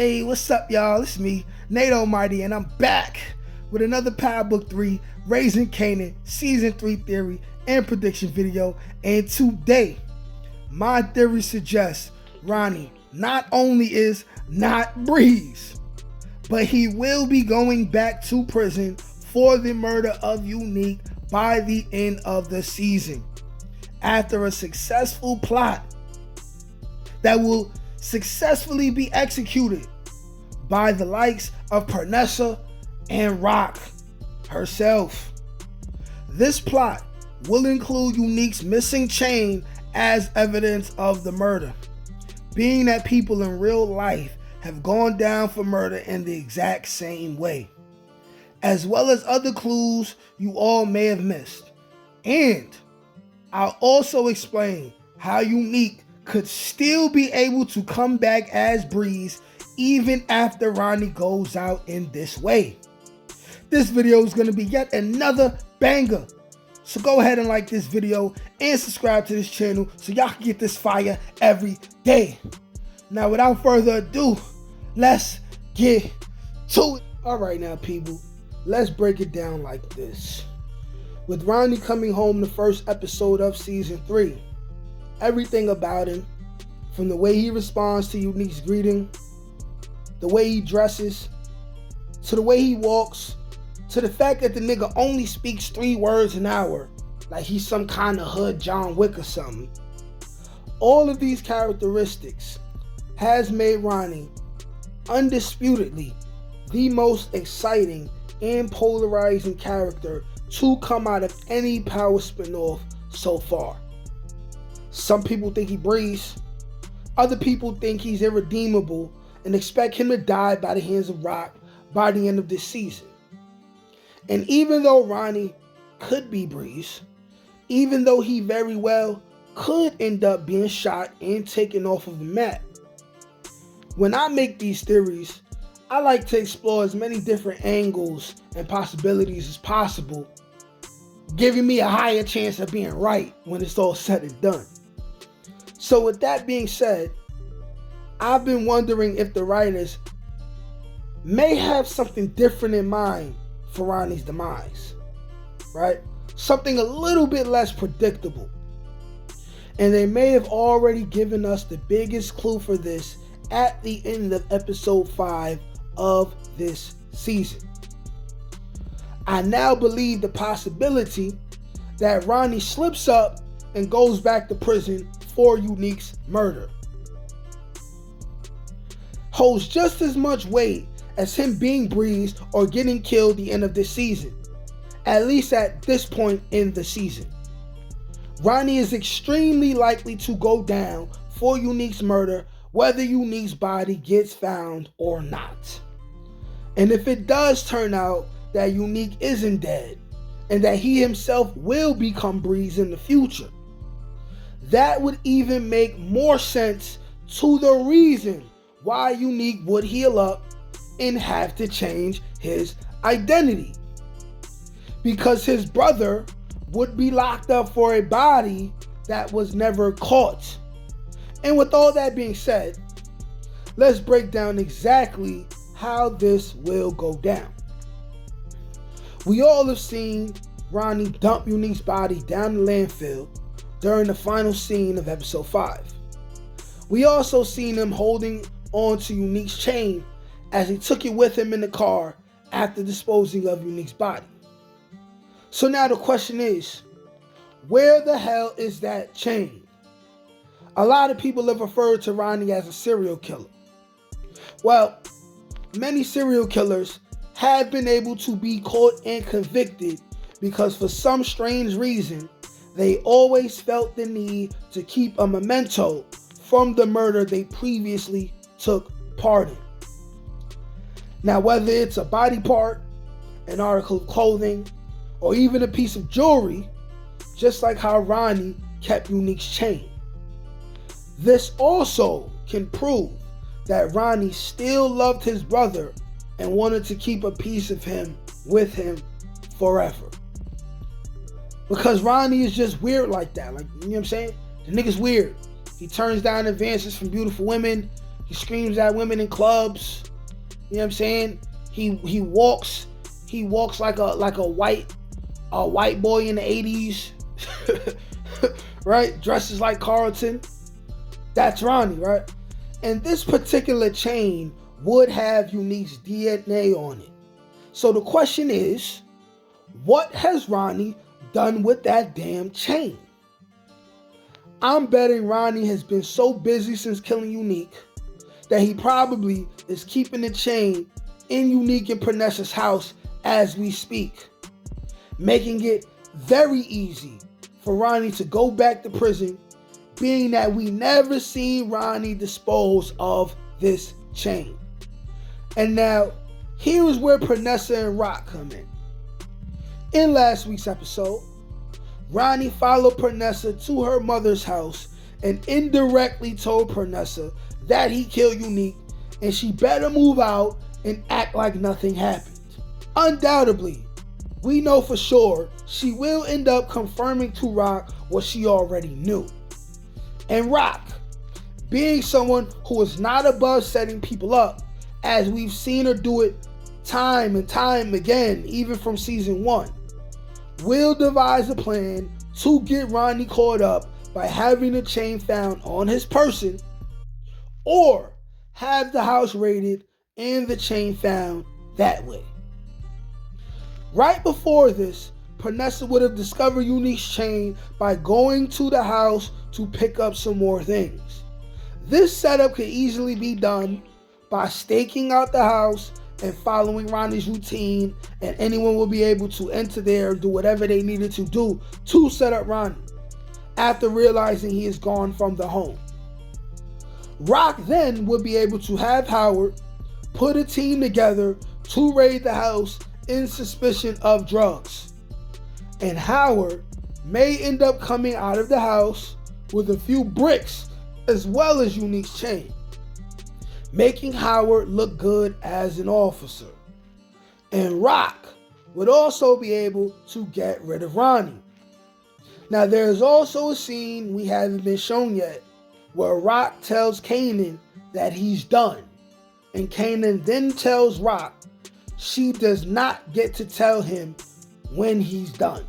Hey, what's up, y'all? It's me, Nate Almighty, and I'm back with another Power Book 3, Raising Kanan, Season 3 theory and prediction video. And today, my theory suggests Ronnie not only is not Breeze, but he will be going back to prison for the murder of Unique by the end of the season, after a successful plot that will successfully be executed by the likes of Pessa and Raq herself. This plot will include Unique's missing chain as evidence of the murder, being that people in real life have gone down for murder in the exact same way, as well as other clues you all may have missed. And I'll also explain how Unique could still be able to come back as Breeze even after Ronnie goes out in this way. This video is going to be yet another banger, so go ahead and like this video and subscribe to this channel so y'all can get this fire every day. Now, without further ado, let's get to it. Alright now, people, let's break it down like this. With Ronnie coming home the first episode of Season 3, everything about him, from the way he responds to Unique's greeting, the way he dresses, to the way he walks, to the fact that the nigga only speaks 3 words an hour, like he's some kind of hood John Wick or something. All of these characteristics has made Ronnie undisputedly the most exciting and polarizing character to come out of any Power spinoff so far. Some people think he Breeze, other people think he's irredeemable and expect him to die by the hands of Raq by the end of this season. And even though Ronnie could be Breeze, even though he very well could end up being shot and taken off of the map, when I make these theories, I like to explore as many different angles and possibilities as possible, giving me a higher chance of being right when it's all said and done. So with that being said, I've been wondering if the writers may have something different in mind for Ronnie's demise, right? Something a little bit less predictable. And they may have already given us the biggest clue for this at the end of episode 5 of this season. I now believe the possibility that Ronnie slips up and goes back to prison for Unique's murder holds just as much weight as him being Breeze or getting killed the end of this season, at least at this point in the season. Ronnie is extremely likely to go down for Unique's murder, whether Unique's body gets found or not. And if it does turn out that Unique isn't dead and that he himself will become Breeze in the future, that would even make more sense to the reason why Unique would heal up and have to change his identity. Because his brother would be locked up for a body that was never caught. And with all that being said, let's break down exactly how this will go down. We all have seen Ronnie dump Unique's body down the landfill during the final scene of episode 5. We also seen him holding on to Unique's chain as he took it with him in the car after disposing of Unique's body. So now the question is, where the hell is that chain? A lot of people have referred to Ronnie as a serial killer. Well, many serial killers have been able to be caught and convicted because for some strange reason, they always felt the need to keep a memento from the murder they previously took part in. Now, whether it's a body part, an article of clothing, or even a piece of jewelry, just like how Ronnie kept Unique's chain, this also can prove that Ronnie still loved his brother and wanted to keep a piece of him with him forever. Because Ronnie is just weird like that. Like, you know what I'm saying? The nigga's weird. He turns down advances from beautiful women. He screams at women in clubs. You know what I'm saying? He walks like a white boy in the 80s. Right? Dresses like Carlton. That's Ronnie, right? And this particular chain would have Unique's DNA on it. So the question is, what has Ronnie done with that damn chain? I'm betting Ronnie has been so busy since killing Unique that he probably is keeping the chain in Unique and Pernessa's house as we speak, making it very easy for Ronnie to go back to prison, being that we never seen Ronnie dispose of this chain. And now, here's where Pernessa and Raq come in. In last week's episode, Ronnie followed Pernessa to her mother's house and indirectly told Pernessa that he killed Unique and she better move out and act like nothing happened. Undoubtedly, we know for sure she will end up confirming to Raq what she already knew. And Raq, being someone who is not above setting people up, as we've seen her do it time and time again, even from season 1, will devise a plan to get Ronnie caught up by having the chain found on his person, or have the house raided and the chain found that way. Right before this, Pernessa would have discovered Unique's chain by going to the house to pick up some more things. This setup could easily be done by staking out the house and following Ronnie's routine, and anyone will be able to enter there and do whatever they needed to do to set up Ronnie after realizing he is gone from the home. Raq then would be able to have Howard put a team together to raid the house in suspicion of drugs. And Howard may end up coming out of the house with a few bricks as well as Unique's chain, making Howard look good as an officer. And Raq would also be able to get rid of Ronnie. Now there's also a scene we haven't been shown yet where Raq tells Kanan that he's done, and Kanan then tells Raq she does not get to tell him when he's done.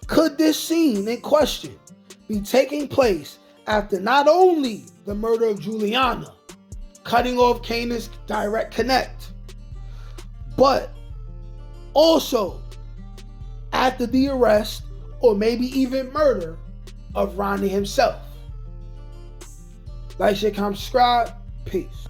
Could this scene in question be taking place after not only the murder of Juliana, cutting off Kanan's direct connect, but also after the arrest or maybe even murder of Ronnie himself? Like, share, comment, subscribe. Peace.